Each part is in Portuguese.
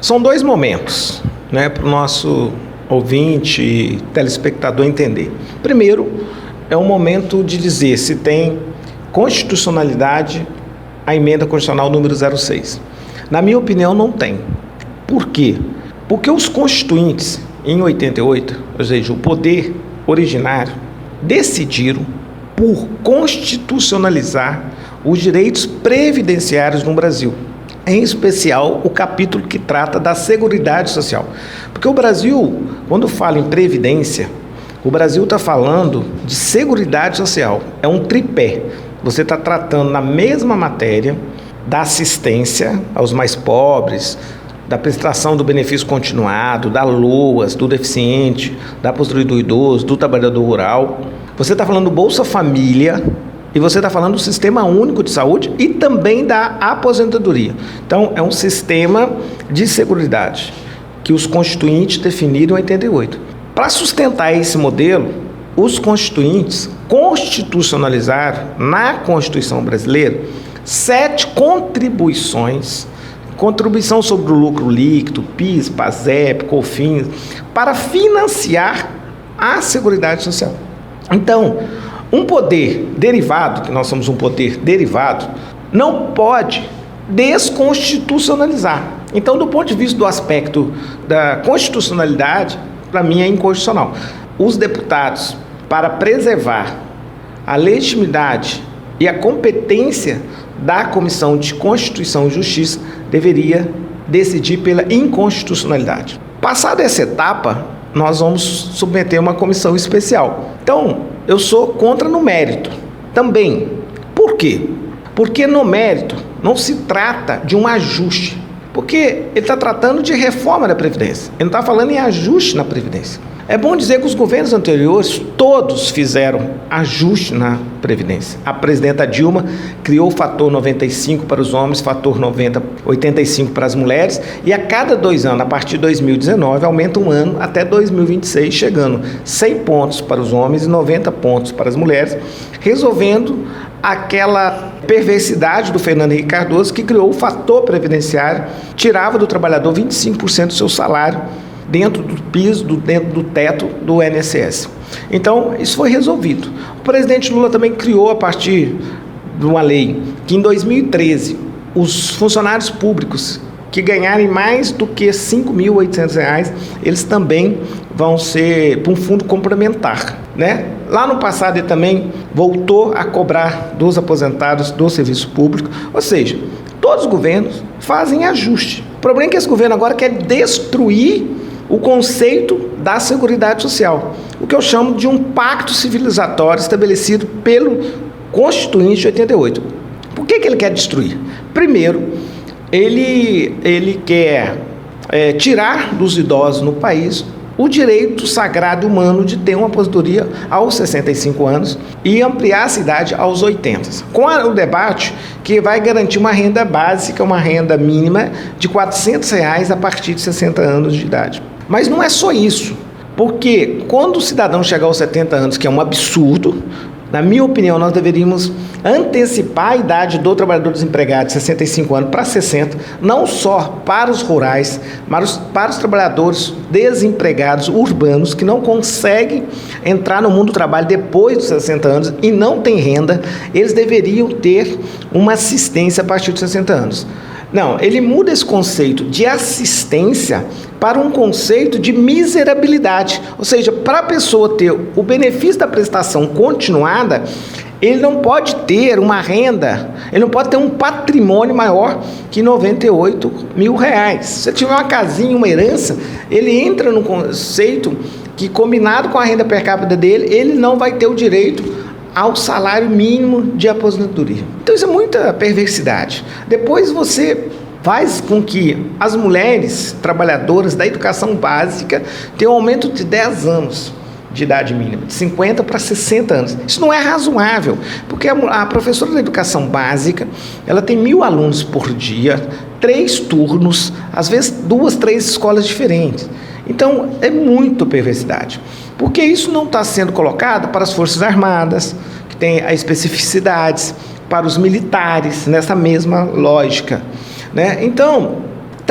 São dois momentos, né, para o nosso ouvinte e telespectador entender. Primeiro, é um momento de dizer se tem constitucionalidade a emenda constitucional número 06. Na minha opinião, não tem. Por quê? Porque os constituintes, em 88, ou seja, o poder originário, decidiram por constitucionalizar os direitos previdenciários no Brasil. Em especial, o capítulo que trata da Seguridade Social. Porque o Brasil, quando fala em previdência, o Brasil está falando de Seguridade Social. É um tripé. Você está tratando na mesma matéria da assistência aos mais pobres, da prestação do benefício continuado, da LOAS, do deficiente, da aposentadoria do idoso, do trabalhador rural. Você está falando do Bolsa Família e você está falando do Sistema Único de Saúde e também da aposentadoria. Então, é um sistema de seguridade que os constituintes definiram em 88. Para sustentar esse modelo, os constituintes constitucionalizaram na Constituição brasileira 7 contribuições, contribuição sobre o lucro líquido, PIS, PASEP, COFINS, para financiar a Seguridade Social. Então, um poder derivado, que nós somos um poder derivado, não pode desconstitucionalizar. Então, do ponto de vista do aspecto da constitucionalidade, para mim é inconstitucional. Os deputados, para preservar a legitimidade e a competência da Comissão de Constituição e Justiça, deveria decidir pela inconstitucionalidade. Passada essa etapa, nós vamos submeter uma comissão especial. Então, eu sou contra no mérito também. Por quê? Porque no mérito não se trata de um ajuste, porque ele está tratando de reforma da Previdência, ele não está falando em ajuste na Previdência. É bom dizer que os governos anteriores todos fizeram ajuste na Previdência. A presidenta Dilma criou o fator 95 para os homens, fator 85 para as mulheres, e a cada 2 anos, a partir de 2019, aumenta um ano até 2026, chegando 100 pontos para os homens e 90 pontos para as mulheres, resolvendo aquela perversidade do Fernando Henrique Cardoso, que criou o fator previdenciário, tirava do trabalhador 25% do seu salário, dentro do piso, dentro do teto do INSS. Então, isso foi resolvido. O presidente Lula também criou, a partir de uma lei, que em 2013, os funcionários públicos que ganharem mais do que R$ 5.800, eles também vão ser para um fundo complementar, né? Lá no passado ele também voltou a cobrar dos aposentados do serviço público, ou seja, todos os governos fazem ajuste. O problema é que esse governo agora quer destruir o conceito da Seguridade Social, o que eu chamo de um pacto civilizatório estabelecido pelo Constituinte de 88. Por que ele quer destruir? Primeiro, ele quer tirar dos idosos no país o direito sagrado humano de ter uma aposentadoria aos 65 anos e ampliar a cidade aos 80. Com o debate que vai garantir uma renda básica, uma renda mínima de R$ 400 a partir de 60 anos de idade. Mas não é só isso, porque quando o cidadão chegar aos 70 anos, que é um absurdo, na minha opinião, nós deveríamos antecipar a idade do trabalhador desempregado de 65 anos para 60, não só para os rurais, mas para os trabalhadores desempregados urbanos que não conseguem entrar no mundo do trabalho depois dos 60 anos e não têm renda, eles deveriam ter uma assistência a partir dos 60 anos. Não, ele muda esse conceito de assistência para um conceito de miserabilidade. Ou seja, para a pessoa ter o benefício da prestação continuada, ele não pode ter uma renda, ele não pode ter um patrimônio maior que R$ 98 mil. Se ele tiver uma casinha, uma herança, ele entra no conceito que, combinado com a renda per capita dele, ele não vai ter o direito ao salário mínimo de aposentadoria. Então isso é muita perversidade. Depois você faz com que as mulheres trabalhadoras da educação básica tenham um aumento de 10 anos de idade mínima, de 50 para 60 anos. Isso não é razoável, porque a professora da educação básica, ela tem 1.000 alunos por dia, 3 turnos, às vezes 2, 3 escolas diferentes. Então, é muito perversidade, porque isso não está sendo colocado para as Forças Armadas, que tem as especificidades, para os militares, nessa mesma lógica, né? Então,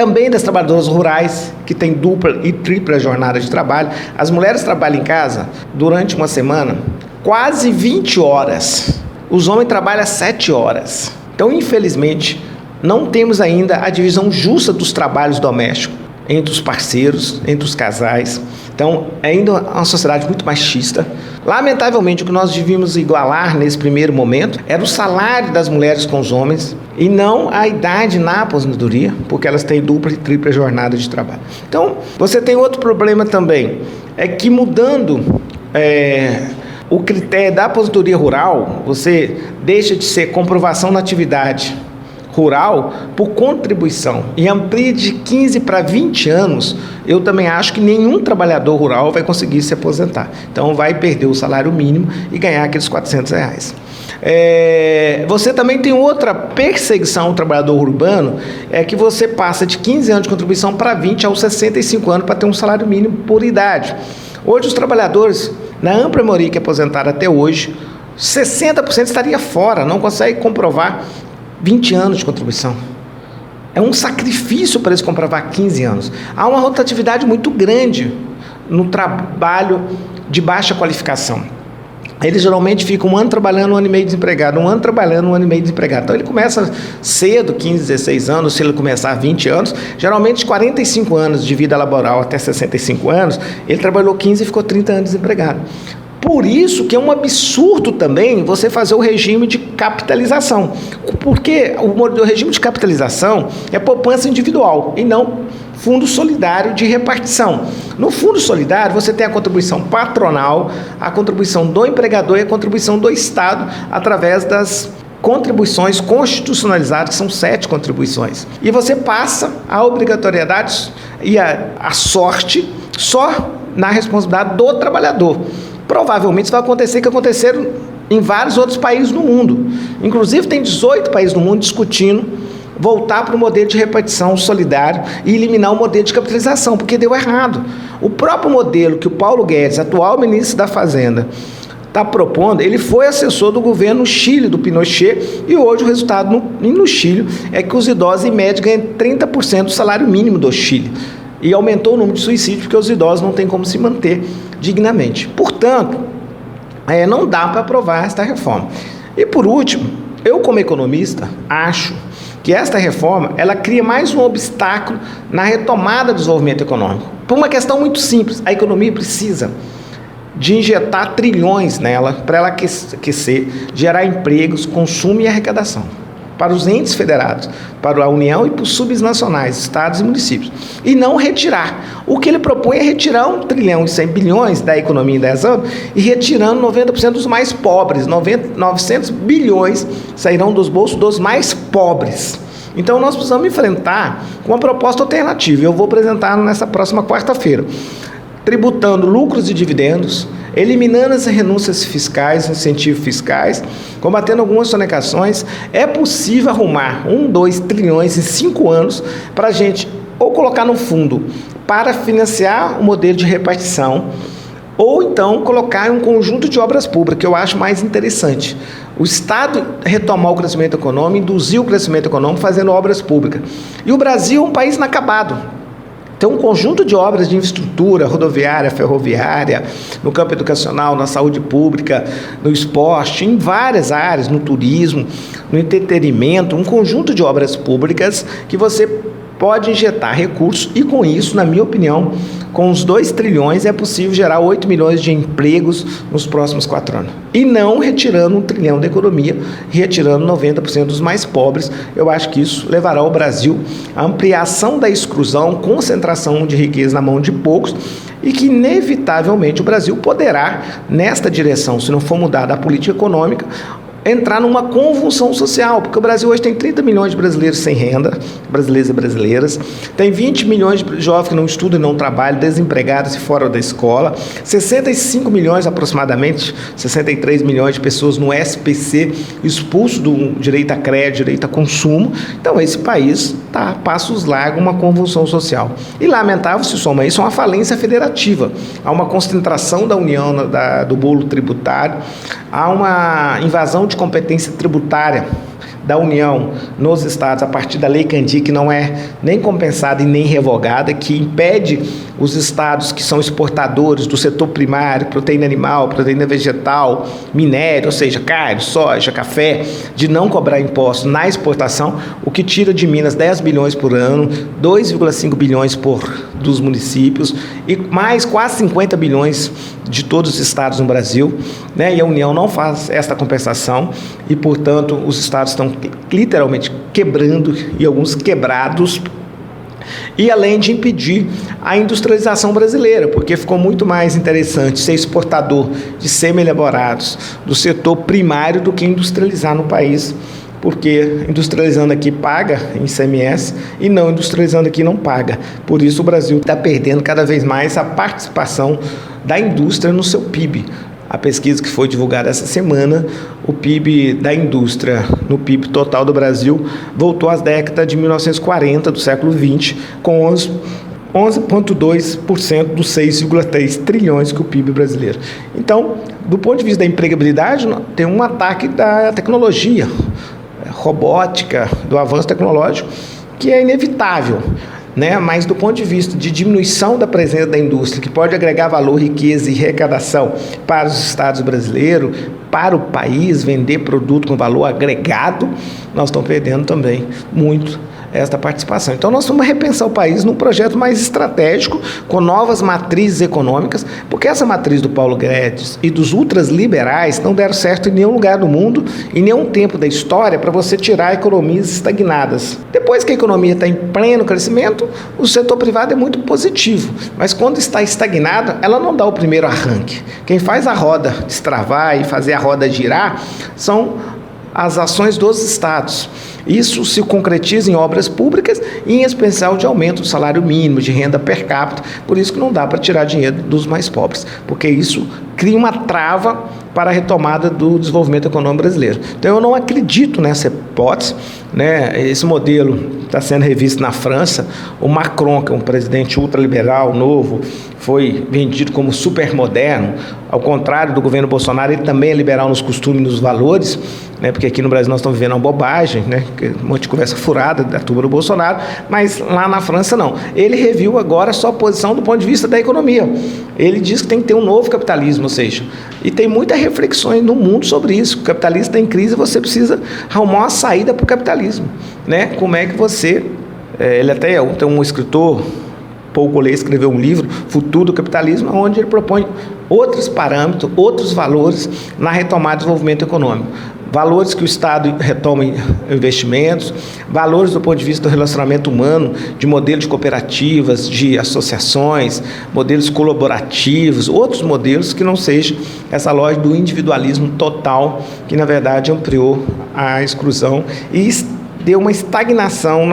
também das trabalhadoras rurais, que têm dupla e tripla jornada de trabalho. As mulheres trabalham em casa durante uma semana quase 20 horas. Os homens trabalham 7 horas. Então, infelizmente, não temos ainda a divisão justa dos trabalhos domésticos entre os parceiros, entre os casais. Então, é ainda uma sociedade muito machista. Lamentavelmente, o que nós devíamos igualar nesse primeiro momento era o salário das mulheres com os homens e não a idade na aposentadoria, porque elas têm dupla e tripla jornada de trabalho. Então, você tem outro problema também, é que mudando o critério da aposentadoria rural, você deixa de ser comprovação na atividade rural por contribuição e amplia de 15 para 20 anos, eu também acho que nenhum trabalhador rural vai conseguir se aposentar. Então vai perder o salário mínimo e ganhar aqueles R$400. Você também tem outra perseguição ao trabalhador urbano, é que você passa de 15 anos de contribuição para 20 aos 65 anos para ter um salário mínimo por idade. Hoje os trabalhadores, na ampla maioria que é aposentada até hoje, 60% estaria fora, não consegue comprovar 20 anos de contribuição. É um sacrifício para eles comprovar 15 anos. Há uma rotatividade muito grande no trabalho de baixa qualificação. Eles geralmente ficam um ano trabalhando, um ano e meio desempregado, um ano trabalhando, um ano e meio desempregado. Então ele começa cedo, 15, 16 anos, se ele começar 20 anos, geralmente de 45 anos de vida laboral até 65 anos, ele trabalhou 15 e ficou 30 anos desempregado. Por isso que é um absurdo também você fazer o regime de capitalização, porque o regime de capitalização é poupança individual e não fundo solidário de repartição. No fundo solidário você tem a contribuição patronal, a contribuição do empregador e a contribuição do Estado através das contribuições constitucionalizadas, que são 7 contribuições. E você passa a obrigatoriedade e a sorte só na responsabilidade do trabalhador. Provavelmente isso vai acontecer, que aconteceram em vários outros países no mundo. Inclusive, tem 18 países no mundo discutindo voltar para o modelo de repartição solidário e eliminar o modelo de capitalização, porque deu errado. O próprio modelo que o Paulo Guedes, atual ministro da Fazenda, está propondo, ele foi assessor do governo no Chile, do Pinochet, e hoje o resultado no Chile é que os idosos, em média, ganham 30% do salário mínimo do Chile. E aumentou o número de suicídios, porque os idosos não têm como se manter dignamente. Portanto, não dá para aprovar esta reforma. E por último, eu como economista, acho que esta reforma, ela cria mais um obstáculo na retomada do desenvolvimento econômico. Por uma questão muito simples, a economia precisa de injetar trilhões nela para ela aquecer, gerar empregos, consumo e arrecadação para os entes federados, para a União e para os subnacionais, estados e municípios, e não retirar. O que ele propõe é retirar 1 trilhão e 100 bilhões da economia em 10 anos e retirando 90% dos mais pobres, 900 bilhões sairão dos bolsos dos mais pobres. Então nós precisamos enfrentar com uma proposta alternativa, eu vou apresentar nessa próxima quarta-feira, tributando lucros e dividendos, eliminando as renúncias fiscais, incentivos fiscais, combatendo algumas sonegações. É possível arrumar 1, 2 trilhões em 5 anos para a gente ou colocar no fundo para financiar o modelo de repartição, ou então colocar em um conjunto de obras públicas, que eu acho mais interessante. O Estado retomar o crescimento econômico, induzir o crescimento econômico fazendo obras públicas. E o Brasil é um país inacabado. Tem um conjunto de obras de infraestrutura rodoviária, ferroviária, no campo educacional, na saúde pública, no esporte, em várias áreas, no turismo, no entretenimento, um conjunto de obras públicas que você pode injetar recursos e com isso, na minha opinião, com os 2 trilhões é possível gerar 8 milhões de empregos nos próximos 4 anos. E não retirando 1 trilhão da economia, retirando 90% dos mais pobres. Eu acho que isso levará o Brasil à ampliação da exclusão, concentração de riqueza na mão de poucos e que, inevitavelmente, o Brasil poderá, nesta direção, se não for mudada a política econômica, entrar numa convulsão social, porque o Brasil hoje tem 30 milhões de brasileiros sem renda, brasileiros e brasileiras, tem 20 milhões de jovens que não estudam e não trabalham, desempregados e fora da escola, 65 milhões aproximadamente, 63 milhões de pessoas no SPC, expulsos do direito a crédito, direito a consumo. Então esse país está a passos largos, uma convulsão social. E lamentável se soma isso a uma falência federativa, há uma concentração da União do bolo tributário, há uma invasão de competência tributária da União nos estados a partir da Lei Candir, que não é nem compensada e nem revogada, que impede os estados que são exportadores do setor primário, proteína animal, proteína vegetal, minério, ou seja, carne, soja, café, de não cobrar impostos na exportação, o que tira de Minas 10 bilhões por ano, 2,5 bilhões dos municípios e mais quase 50 bilhões de todos os estados no Brasil, né? E a União não faz esta compensação e, portanto, os estados estão literalmente quebrando e alguns quebrados, e além de impedir a industrialização brasileira, porque ficou muito mais interessante ser exportador de semi-elaborados do setor primário do que industrializar no país, porque industrializando aqui paga em ICMS e não industrializando aqui não paga. Por isso o Brasil está perdendo cada vez mais a participação da indústria no seu PIB. A pesquisa que foi divulgada essa semana, o PIB da indústria no PIB total do Brasil voltou às décadas de 1940 do século XX, com 11,2% dos 6,3 trilhões que o PIB brasileiro. Então, do ponto de vista da empregabilidade, tem um ataque da tecnologia, robótica, do avanço tecnológico, que é inevitável, né? Mas do ponto de vista de diminuição da presença da indústria, que pode agregar valor, riqueza e arrecadação para os estados brasileiros, para o país, vender produto com valor agregado, nós estamos perdendo também muito esta participação. Então nós vamos repensar o país num projeto mais estratégico, com novas matrizes econômicas, porque essa matriz do Paulo Guedes e dos ultraliberais não deram certo em nenhum lugar do mundo, em nenhum tempo da história, para você tirar economias estagnadas. Depois que a economia está em pleno crescimento, o setor privado é muito positivo, mas quando está estagnada, ela não dá o primeiro arranque. Quem faz a roda destravar e fazer a roda girar são as ações dos estados. Isso se concretiza em obras públicas e em especial de aumento do salário mínimo, de renda per capita, por isso que não dá para tirar dinheiro dos mais pobres, porque isso cria uma trava para a retomada do desenvolvimento econômico brasileiro. Então eu não acredito nessa hipótese, né? Esse modelo está sendo revisto na França. O Macron, que é um presidente ultraliberal novo, foi vendido como super moderno. Ao contrário do governo Bolsonaro, ele também é liberal nos costumes e nos valores, né? Porque aqui no Brasil nós estamos vivendo uma bobagem, né? Um monte de conversa furada da turma do Bolsonaro, mas lá na França não. Ele reviu agora a sua posição do ponto de vista da economia. Ele diz que tem que ter um novo capitalismo, ou seja, e tem muitas reflexões no mundo sobre isso. O capitalismo está em crise, você precisa arrumar uma saída para o capitalismo, né? Como é que você... ele até tem um escritor, Paul Collet, escreveu um livro, Futuro do Capitalismo, onde ele propõe outros parâmetros, outros valores na retomada do desenvolvimento econômico. Valores que o Estado retome investimentos, valores do ponto de vista do relacionamento humano, de modelo de cooperativas, de associações, modelos colaborativos, outros modelos que não sejam essa lógica do individualismo total, que na verdade ampliou a exclusão e deu uma estagnação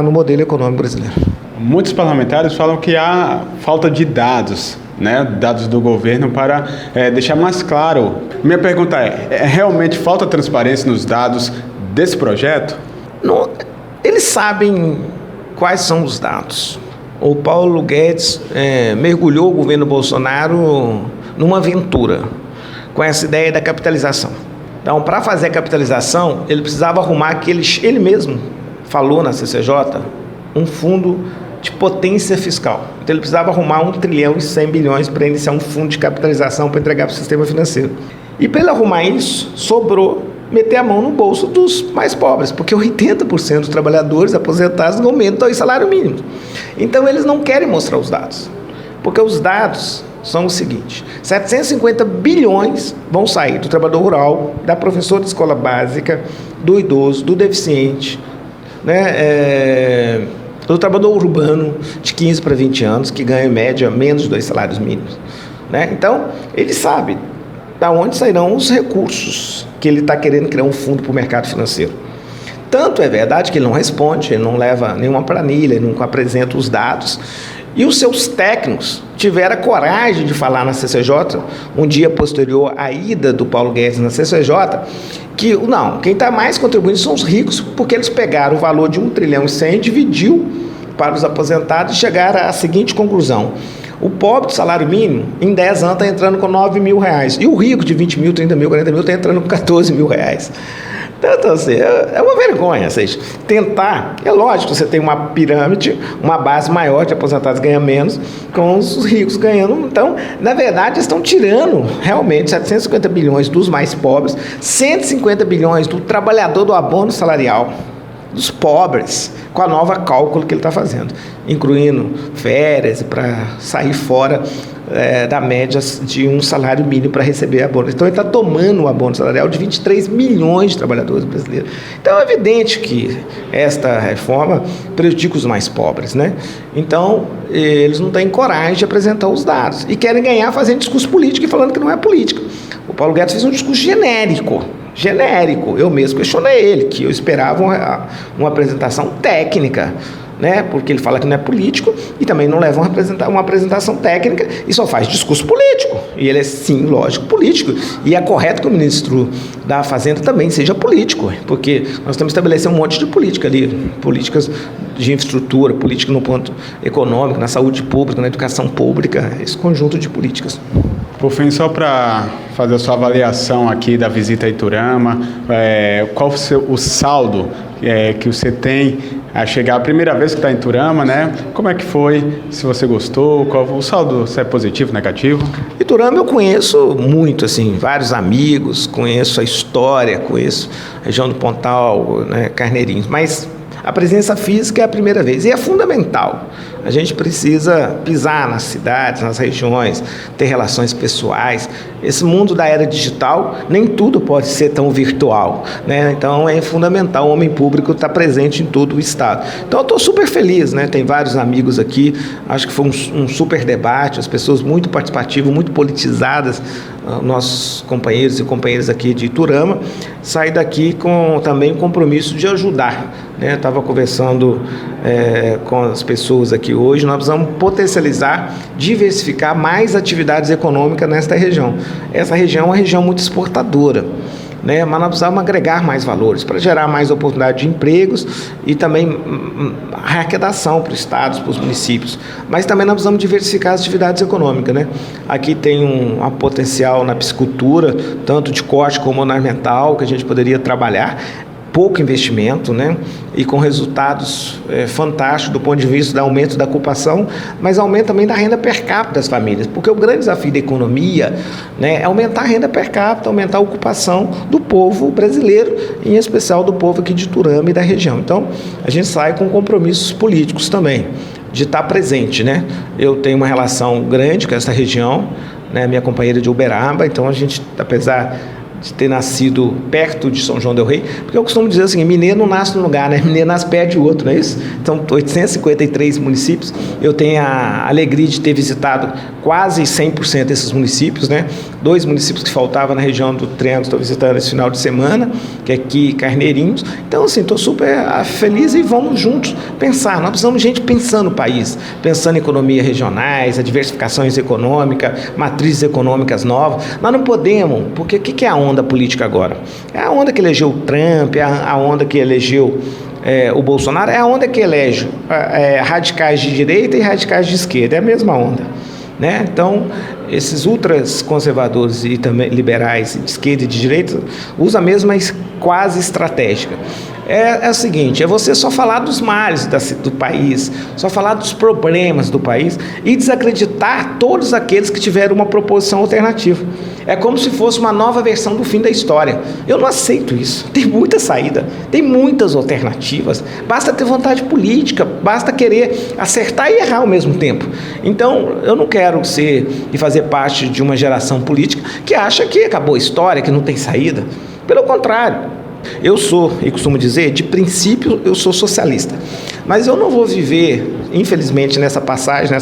no modelo econômico brasileiro. Muitos parlamentares falam que há falta de dados, né, dados do governo para deixar mais claro. Minha pergunta é realmente falta transparência nos dados desse projeto? Não, eles sabem quais são os dados. O Paulo Guedes mergulhou o governo Bolsonaro numa aventura com essa ideia da capitalização. Então, para fazer a capitalização, ele precisava arrumar ele mesmo falou na CCJ, um fundo de potência fiscal. Então ele precisava arrumar 1 trilhão e 100 bilhões para iniciar um fundo de capitalização para entregar para o sistema financeiro. E para ele arrumar isso, sobrou meter a mão no bolso dos mais pobres, porque 80% dos trabalhadores aposentados não aumentam o salário mínimo. Então eles não querem mostrar os dados, porque os dados são o seguinte: 750 bilhões vão sair do trabalhador rural, da professora de escola básica, do idoso, do deficiente, né, do trabalhador urbano de 15 para 20 anos, que ganha em média menos de 2 salários mínimos, né? Então, ele sabe da onde sairão os recursos que ele está querendo criar um fundo para o mercado financeiro. Tanto é verdade que ele não responde, ele não leva nenhuma planilha, ele não apresenta os dados. E os seus técnicos tiveram a coragem de falar na CCJ, um dia posterior à ida do Paulo Guedes na CCJ, que quem está mais contribuindo são os ricos, porque eles pegaram o valor de 1 trilhão e 100, dividiu para os aposentados e chegaram à seguinte conclusão: o pobre de salário mínimo, em 10 anos, está entrando com 9 mil reais, e o rico de 20 mil, 30 mil, 40 mil, está entrando com 14 mil reais. Então, assim, é uma vergonha, ou seja, tentar, é lógico, você tem uma pirâmide, uma base maior de aposentados ganha menos, com os ricos ganhando. Então, na verdade, estão tirando realmente 750 bilhões dos mais pobres, 150 bilhões do trabalhador do abono salarial, dos pobres, com a nova cálculo que ele está fazendo, incluindo férias para sair fora da média de um salário mínimo para receber abono. Então ele está tomando o abono salarial de 23 milhões de trabalhadores brasileiros. Então é evidente que esta reforma prejudica os mais pobres, né? Então eles não têm coragem de apresentar os dados e querem ganhar fazendo discurso político e falando que não é política. O Paulo Guedes fez um discurso genérico. Eu mesmo questionei ele, que eu esperava uma apresentação técnica, né? Porque ele fala que não é político e também não leva uma apresentação técnica e só faz discurso político. E ele é, sim, lógico, político. E é correto que o ministro da Fazenda também seja político, porque nós temos que estabelecer um monte de política ali, políticas de infraestrutura, política no ponto econômico, na saúde pública, na educação pública, esse conjunto de políticas. Por fim, só para fazer a sua avaliação aqui da visita a Iturama, qual o saldo que você tem a chegar a primeira vez que está em Iturama, né? Como é que foi? Se você gostou, qual o saldo, se é positivo, negativo? Iturama eu conheço muito, assim, vários amigos, conheço a história, conheço a região do Pontal, né, Carneirinhos, mas a presença física é a primeira vez e é fundamental. A gente precisa pisar nas cidades, nas regiões, ter relações pessoais. Esse mundo da era digital, nem tudo pode ser tão virtual, né? Então é fundamental o homem público estar presente em todo o estado. Então eu estou super feliz, né? Tem vários amigos aqui, acho que foi um super debate, as pessoas muito participativas, muito politizadas, nossos companheiros e companheiras aqui de Iturama, saí daqui com também o compromisso de ajudar, né? Estava conversando com as pessoas aqui hoje, nós precisamos potencializar, diversificar mais atividades econômicas nesta região. Essa região é uma região muito exportadora, né? Mas nós precisamos agregar mais valores para gerar mais oportunidade de empregos e também arrecadação para os estados, para os municípios. Mas também nós precisamos diversificar as atividades econômicas, né? Aqui tem um potencial na piscicultura, tanto de corte como ornamental, que a gente poderia trabalhar. Pouco investimento, né? E com resultados fantásticos do ponto de vista do aumento da ocupação, mas aumento também da renda per capita das famílias, porque o grande desafio da economia, né, é aumentar a renda per capita, aumentar a ocupação do povo brasileiro, em especial do povo aqui de Iturama e da região. Então, a gente sai com compromissos políticos também, de estar presente, né? Eu tenho uma relação grande com essa região, né? Minha companheira de Uberaba, então a gente, apesar de ter nascido perto de São João del Rei, porque eu costumo dizer assim, mineiro não nasce num lugar, né? Mineiro nasce perto de outro, não é isso? Então, 853 municípios, eu tenho a alegria de ter visitado quase 100% desses municípios, né? 2 municípios que faltavam na região do Triângulo, estou visitando esse final de semana, que é aqui Carneirinhos. Então, assim, estou super feliz e vamos juntos pensar. Nós precisamos de gente pensando no país, pensando em economia regionais, a diversificações econômicas, matrizes econômicas novas. Nós não podemos, porque o que é a onda política agora? É a onda que elegeu o Trump, é a onda que elegeu o Bolsonaro, é a onda que elege radicais de direita e radicais de esquerda, é a mesma onda, né? Então, esses ultras conservadores e também liberais de esquerda e de direita usam a mesma quase estratégica. É o seguinte, é você só falar dos males do país, só falar dos problemas do país e desacreditar todos aqueles que tiveram uma proposição alternativa. É como se fosse uma nova versão do fim da história. Eu não aceito isso. Tem muita saída, tem muitas alternativas. Basta ter vontade política, basta querer acertar e errar ao mesmo tempo. Então, eu não quero ser e fazer parte de uma geração política que acha que acabou a história, que não tem saída. Pelo contrário. Eu sou, e costumo dizer, de princípio eu sou socialista, mas eu não vou viver, infelizmente, nessa passagem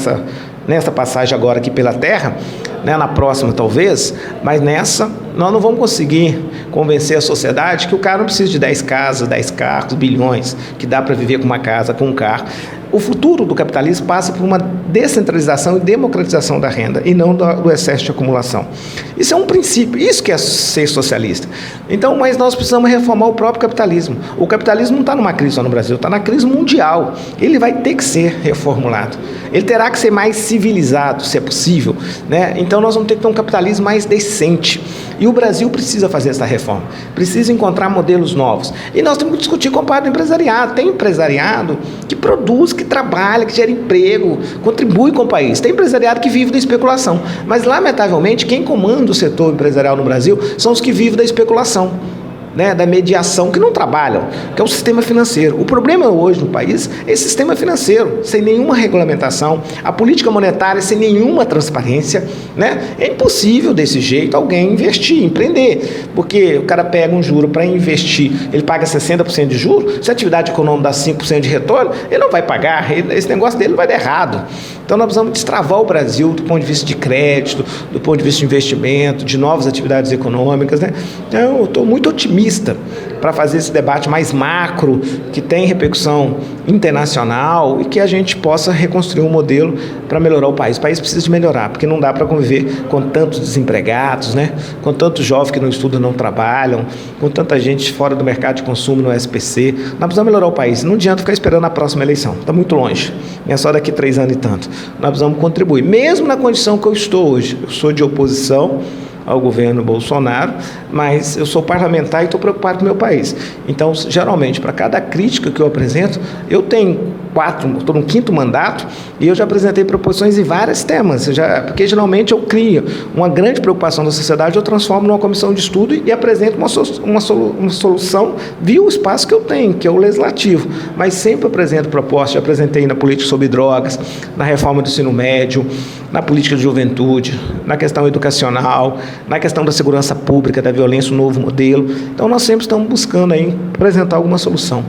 agora aqui pela Terra, né, na próxima talvez, mas nessa nós não vamos conseguir convencer a sociedade que o cara não precisa de 10 casas, 10 carros, bilhões, que dá para viver com uma casa, com um carro. O futuro do capitalismo passa por uma descentralização e democratização da renda, e não do excesso de acumulação. Isso é um princípio, isso que é ser socialista. Então, mas nós precisamos reformar o próprio capitalismo. O capitalismo não está numa crise só no Brasil, está na crise mundial. Ele vai ter que ser reformulado. Ele terá que ser mais civilizado, se é possível, né? Então nós vamos ter que ter um capitalismo mais decente. E o Brasil precisa fazer essa reforma, precisa encontrar modelos novos. E nós temos que discutir com o parte do empresariado. Tem empresariado que produz, que trabalha, que gera emprego, contribui com o país. Tem empresariado que vive da especulação. Mas, lamentavelmente, quem comanda o setor empresarial no Brasil são os que vivem da especulação, né, da mediação, que não trabalham, que é o sistema financeiro. O problema hoje no país é esse sistema financeiro, sem nenhuma regulamentação, a política monetária sem nenhuma transparência, né? É impossível desse jeito alguém investir, empreender, porque o cara pega um juro para investir, ele paga 60% de juros, se a atividade econômica dá 5% de retorno, ele não vai pagar, esse negócio dele vai dar errado. Então nós precisamos destravar o Brasil do ponto de vista de crédito, do ponto de vista de investimento, de novas atividades econômicas, né? Então eu estou muito otimista para fazer esse debate mais macro, que tem repercussão internacional e que a gente possa reconstruir um modelo para melhorar o país. O país precisa de melhorar, porque não dá para conviver com tantos desempregados, né? Com tantos jovens que não estudam, não trabalham, com tanta gente fora do mercado de consumo no SPC. Nós precisamos melhorar o país. Não adianta ficar esperando a próxima eleição. Está muito longe. É só daqui 3 anos e tanto. Nós precisamos contribuir. Mesmo na condição que eu estou hoje. Eu sou de oposição ao governo Bolsonaro, mas eu sou parlamentar e estou preocupado com o meu país. Então, geralmente, para cada crítica que eu apresento, eu tenho estou no 5º mandato e eu já apresentei proposições em vários temas, porque geralmente eu crio uma grande preocupação da sociedade, eu transformo numa comissão de estudo e apresento uma solução via o espaço que eu tenho, que é o legislativo, mas sempre apresento propostas. Já apresentei na política sobre drogas, na reforma do ensino médio, na política de juventude, na questão educacional, na questão da segurança pública, da violência, um novo modelo. Então nós sempre estamos buscando aí apresentar alguma solução.